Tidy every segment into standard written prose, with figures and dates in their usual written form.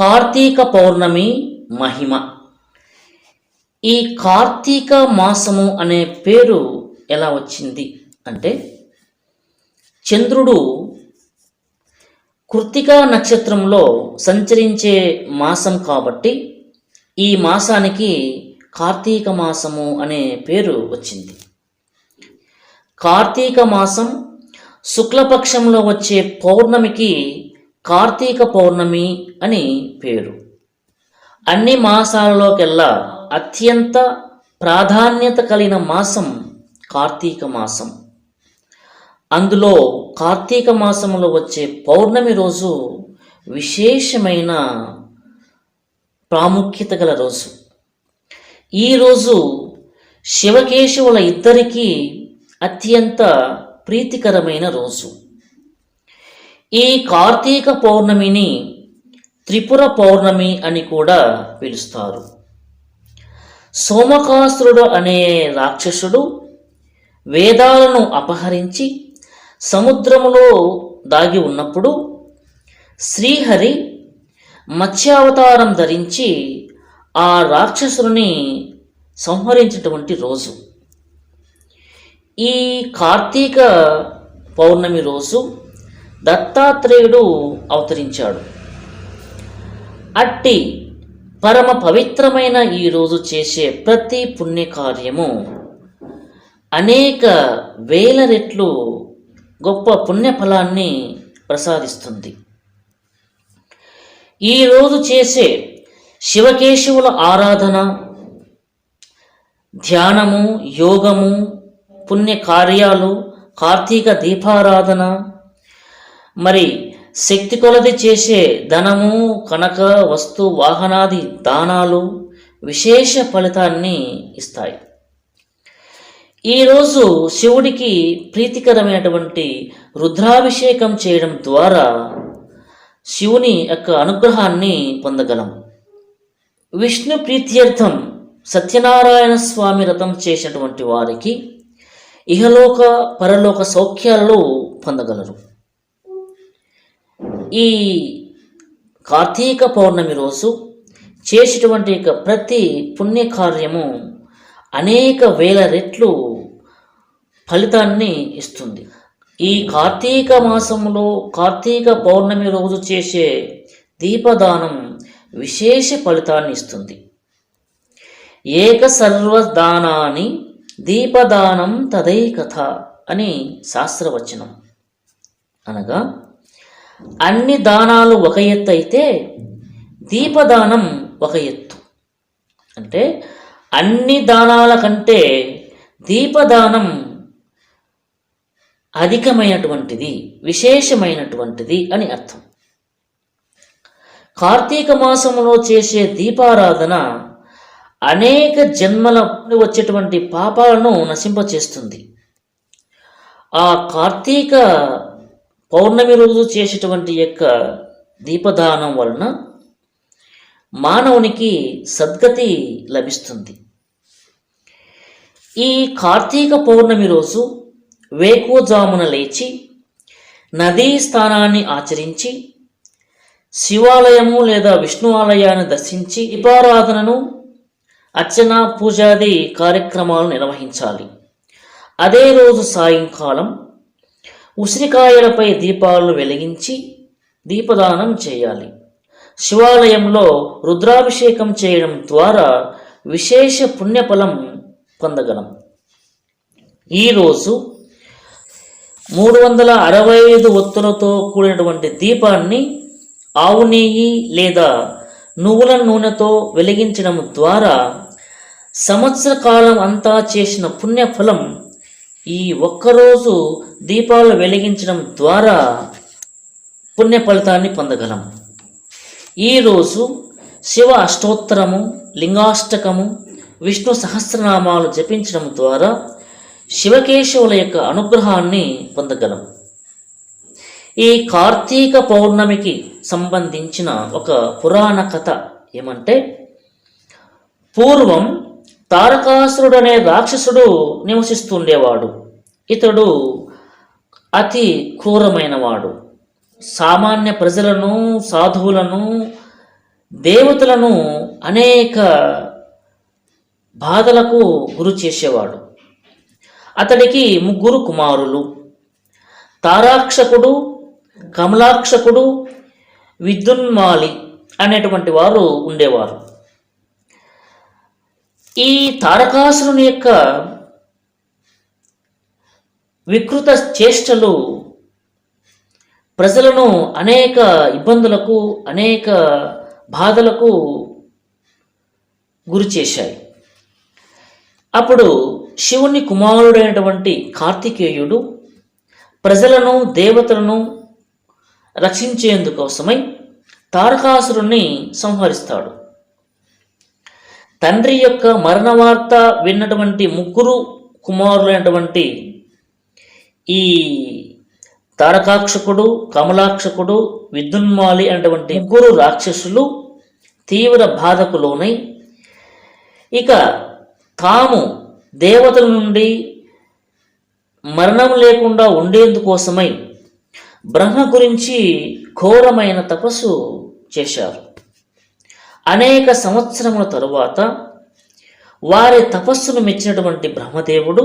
కార్తీక పౌర్ణమి మహిమ. ఈ కార్తీక మాసము అనే పేరు ఎలా వచ్చింది అంటే, చంద్రుడు కృత్తికా నక్షత్రంలో సంచరించే మాసం కాబట్టి ఈ మాసానికి కార్తీక మాసము అనే పేరు వచ్చింది. కార్తీక మాసం శుక్లపక్షంలో వచ్చే పౌర్ణమికి కార్తీక పౌర్ణమి అని పేరు. అన్ని మాసాలలోకెల్లా అత్యంత ప్రాధాన్యత కలిగిన మాసం కార్తీక మాసం. అందులో కార్తీక మాసంలో వచ్చే పౌర్ణమి రోజు విశేషమైన ప్రాముఖ్యత గల రోజు. ఈరోజు శివకేశవుల ఇద్దరికీ అత్యంత ప్రీతికరమైన రోజు. ఈ కార్తీక పౌర్ణమిని త్రిపుర పౌర్ణమి అని కూడా పిలుస్తారు. సోమకాసురుడు అనే రాక్షసుడు వేదాలను అపహరించి సముద్రములో దాగి ఉన్నప్పుడు శ్రీహరి మత్స్యావతారం ధరించి ఆ రాక్షసుని సంహరించినటువంటి రోజు. ఈ కార్తీక పౌర్ణమి రోజు దత్తాత్రేయుడు అవతరించాడు. అట్టి పరమ పవిత్రమైన ఈ రోజు చేసే ప్రతి పుణ్యకార్యము అనేక వేల రెట్లు గొప్ప పుణ్యఫలాన్ని ప్రసాదిస్తుంది. ఈరోజు చేసే శివకేశవుల ఆరాధన, ధ్యానము, యోగము, పుణ్యకార్యాలు, కార్తీక దీపారాధన, మరి శక్తి కొలది చేసే ధనము, కనక, వస్తు, వాహనాది దానాలు విశేష ఫలితాన్ని ఇస్తాయి. ఈరోజు శివుడికి ప్రీతికరమైనటువంటి రుద్రాభిషేకం చేయడం ద్వారా శివుని యొక్క అనుగ్రహాన్ని పొందగలం. విష్ణు ప్రీత్యర్థం సత్యనారాయణ స్వామి వ్రతం చేసినటువంటి వారికి ఇహలోక పరలోక సౌఖ్యాలు పొందగలరు. ఈ కార్తీక పౌర్ణమి రోజు చేసేటువంటి ప్రతి పుణ్యకార్యము అనేక వేల రెట్లు ఫలితాన్ని ఇస్తుంది. ఈ కార్తీక మాసంలో కార్తీక పౌర్ణమి రోజు చేసే దీపదానం విశేష ఫలితాన్ని ఇస్తుంది. ఏక సర్వదానాని దీపదానం తదైకథ అని శాస్త్రవచనం. అనగా అన్ని దానాలు ఒక ఎత్తు అయితే దీపదానం ఒక ఎత్తు. అంటే అన్ని దానాల కంటే దీపదానం అధికమైనటువంటిది, విశేషమైనటువంటిది అని అర్థం. కార్తీక మాసంలో చేసే దీపారాధన అనేక జన్మల వచ్చేటువంటి పాపాలను నశింపచేస్తుంది. ఆ కార్తీక పౌర్ణమి రోజు చేసేటువంటి యొక్క దీపదానం వలన మానవునికి సద్గతి లభిస్తుంది. ఈ కార్తీక పౌర్ణమి రోజు వేకువజామున లేచి నదీ స్నానాన్ని ఆచరించి శివాలయము లేదా విష్ణు ఆలయాన్ని దర్శించి దీపారాధనను, అర్చన, పూజాది కార్యక్రమాలు నిర్వహించాలి. అదే రోజు సాయంకాలం ఉసిరికాయలపై దీపాలను వెలిగించి దీపదానం చేయాలి. శివాలయంలో రుద్రాభిషేకం చేయడం ద్వారా విశేష పుణ్యఫలం పొందగలం. ఈరోజు 365 ఒత్తులతో కూడినటువంటి దీపాన్ని ఆవు నెయ్యి లేదా నువ్వుల నూనెతో వెలిగించడం ద్వారా సంవత్సర కాలం అంతా చేసిన పుణ్యఫలం ఈ ఒక్కరోజు దీపాలు వెలిగించడం ద్వారా పుణ్య ఫలితాన్ని పొందగలం. ఈరోజు శివ అష్టోత్తరము, లింగాష్టకము, విష్ణు సహస్రనామాలు జపించడం ద్వారా శివకేశవుల యొక్క అనుగ్రహాన్ని పొందగలం. ఈ కార్తీక పౌర్ణమికి సంబంధించిన ఒక పురాణ కథ ఏమంటే, పూర్వం తారకాసురుడు అనే రాక్షసుడు నివసిస్తుండేవాడు. ఇతడు అతి క్రూరమైనవాడు. సామాన్య ప్రజలను, సాధువులను దేవతలను అనేక బాధలకు గురి చేసేవాడు. అతడికి 3 కుమారులు, తారాక్షకుడు, కమలాక్షకుడు, విద్యున్మాలి అనేటువంటి వారు ఉండేవారు. ఈ తారకాసురుని యొక్క వికృత చేష్టలు ప్రజలను అనేక ఇబ్బందులకు, అనేక బాధలకు గురి చేశాయి. అప్పుడు శివుని కుమారుడైనటువంటి కార్తికేయుడు ప్రజలను, దేవతలను రక్షించేందుకోసమై తారకాసురుణ్ణి సంహరిస్తాడు. తండ్రి యొక్క మరణ వార్త విన్నటువంటి 3 కుమారులైనటువంటి ఈ తారకాక్షకుడు, కమలాక్షకుడు, విద్యున్మాలి అనేటువంటి 3 రాక్షసులు తీవ్ర బాధకు లోనై ఇక తాము దేవతల నుండి మరణం లేకుండా ఉండేందుకోసమై బ్రహ్మ గురించి ఘోరమైన తపస్సు చేశారు. అనేక సంవత్సరముల తరువాత వారి తపస్సును మెచ్చినటువంటి బ్రహ్మదేవుడు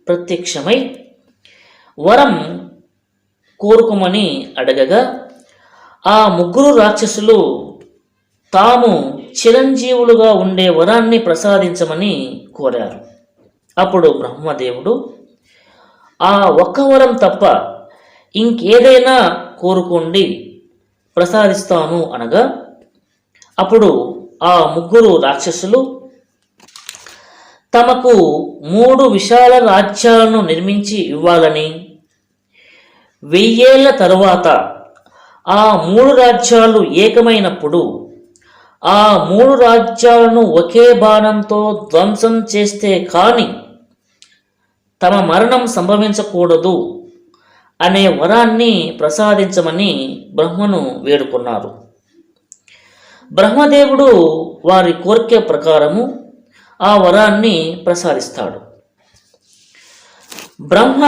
ప్రత్యక్షమై వరం కోరుకోమని అడగగా ఆ 3 రాక్షసులు తాము చిరంజీవులుగా ఉండే వరాన్ని ప్రసాదించమని కోరారు. అప్పుడు బ్రహ్మదేవుడు ఆ ఒక్క వరం తప్ప ఇంకేదైనా కోరుకోండి, ప్రసాదిస్తాను అనగా అప్పుడు ఆ 3 రాక్షసులు తమకు 3 విశాల రాజ్యాలను నిర్మించి ఇవ్వాలని, 1000 ఏళ్ల తరువాత ఆ 3 రాజ్యాలు ఏకమైనప్పుడు ఆ 3 రాజ్యాలను ఒకే బాణంతో ధ్వంసం చేస్తే కాని తమ మరణం సంభవించకూడదు అనే వరాన్ని ప్రసాదించమని బ్రహ్మను వేడుకున్నారు. బ్రహ్మదేవుడు వారి కోరిక ప్రకారము ఆ వరాన్ని ప్రసాదిస్తాడు. బ్రహ్మ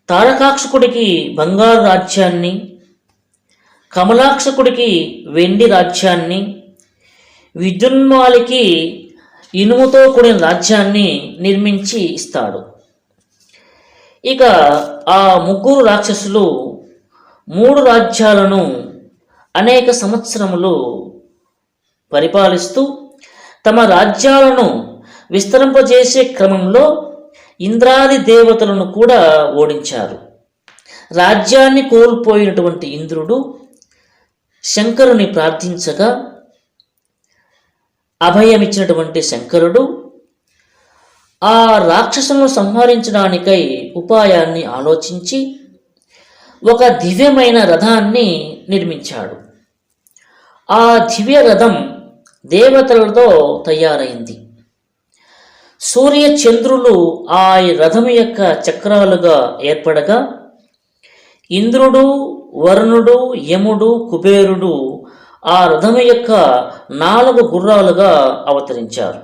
తారకాక్షకుడికి బంగారు రాజ్యాన్ని, కమలాక్షకుడికి వెండి రాజ్యాన్ని, విద్యున్మాలికి ఇనుముతో కూడిన రాజ్యాన్ని నిర్మించి ఇస్తాడు. ఇక ఆ 3 రాక్షసులు 3 రాజ్యాలను అనేక సంవత్సరములు పరిపాలిస్తూ తమ రాజ్యాలను విస్తరింపజేసే క్రమంలో ఇంద్రాది దేవతలను కూడా ఓడించారు. రాజ్యాన్ని కోల్పోయినటువంటి ఇంద్రుడు శంకరుని ప్రార్థించగా అభయమిచ్చినటువంటి శంకరుడు ఆ రాక్షసులను సంహరించడానికై ఉపాయాన్ని ఆలోచించి ఒక దివ్యమైన రథాన్ని నిర్మించాడు. ఆ దివ్య రథం దేవతలతో తయారైంది. సూర్య చంద్రులు ఆ రథం యొక్క చక్రాలుగా ఏర్పడగా ఇంద్రుడు, వరుణుడు, యముడు, కుబేరుడు ఆ రథము యొక్క 4 గుర్రాలుగా అవతరించారు.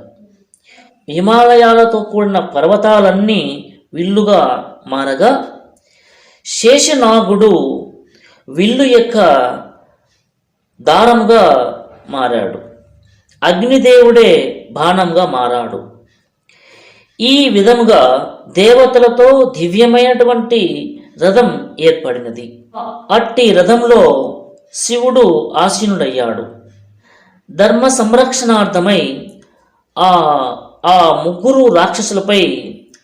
హిమాలయాలతో కూడిన పర్వతాలన్నీ విల్లుగా మారగా శేషనాగుడు విల్లు యొక్క దారంగా మారాడు. అగ్నిదేవుడే బాణంగా మారాడు. ఈ విధముగా దేవతలతో దివ్యమైనటువంటి రథం ఏర్పడినది. అట్టి రథంలో శివుడు ఆసీనుడయ్యాడు. ధర్మ సంరక్షణార్థమై ఆ 3 రాక్షసులపై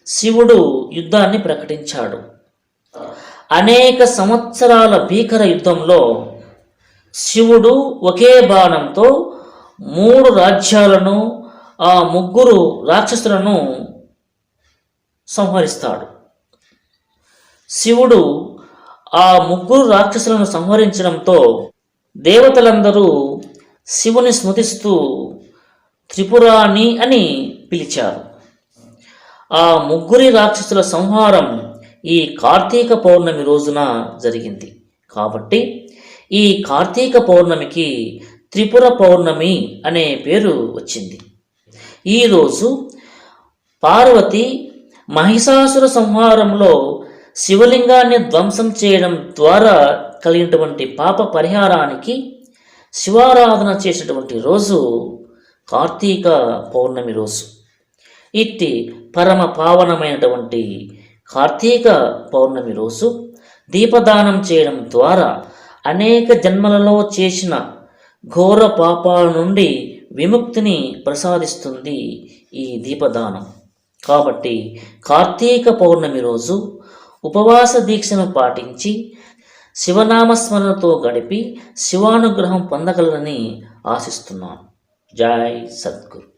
శివుడు యుద్ధాన్ని ప్రకటించాడు. అనేక సంవత్సరాల భీకర యుద్ధంలో శివుడు ఒకే బాణంతో 3 రాజ్యాలను, ఆ 3 రాక్షసులను సంహరిస్తాడు. శివుడు ఆ 3 రాక్షసులను సంహరించడంతో దేవతలందరూ శివుని స్మృతిస్తూ త్రిపురాణి అని పిలిచారు. ఆ 3 రాక్షసుల సంహారం ఈ కార్తీక పౌర్ణమి రోజున జరిగింది. కాబట్టి ఈ కార్తీక పౌర్ణమికి త్రిపుర పౌర్ణమి అనే పేరు వచ్చింది. ఈరోజు పార్వతి మహిషాసుర సంహారంలో శివలింగాన్ని ధ్వంసం చేయడం ద్వారా కలిగినటువంటి పాప పరిహారానికి శివారాధన చేసేటువంటి రోజు కార్తీక పౌర్ణమి రోజు. ఇట్టి పరమ పావనమైనటువంటి కార్తీక పౌర్ణమి రోజు దీపదానం చేయడం ద్వారా అనేక జన్మలలో చేసిన ఘోర పాపాల నుండి విముక్తిని ప్రసాదిస్తుంది ఈ దీపదానం. కాబట్టి కార్తీక పౌర్ణమి రోజు ఉపవాస దీక్షను పాటించి శివనామస్మరణతో గడిపి శివానుగ్రహం పొందగలరని ఆశిస్తున్నాను. జై సద్గురు.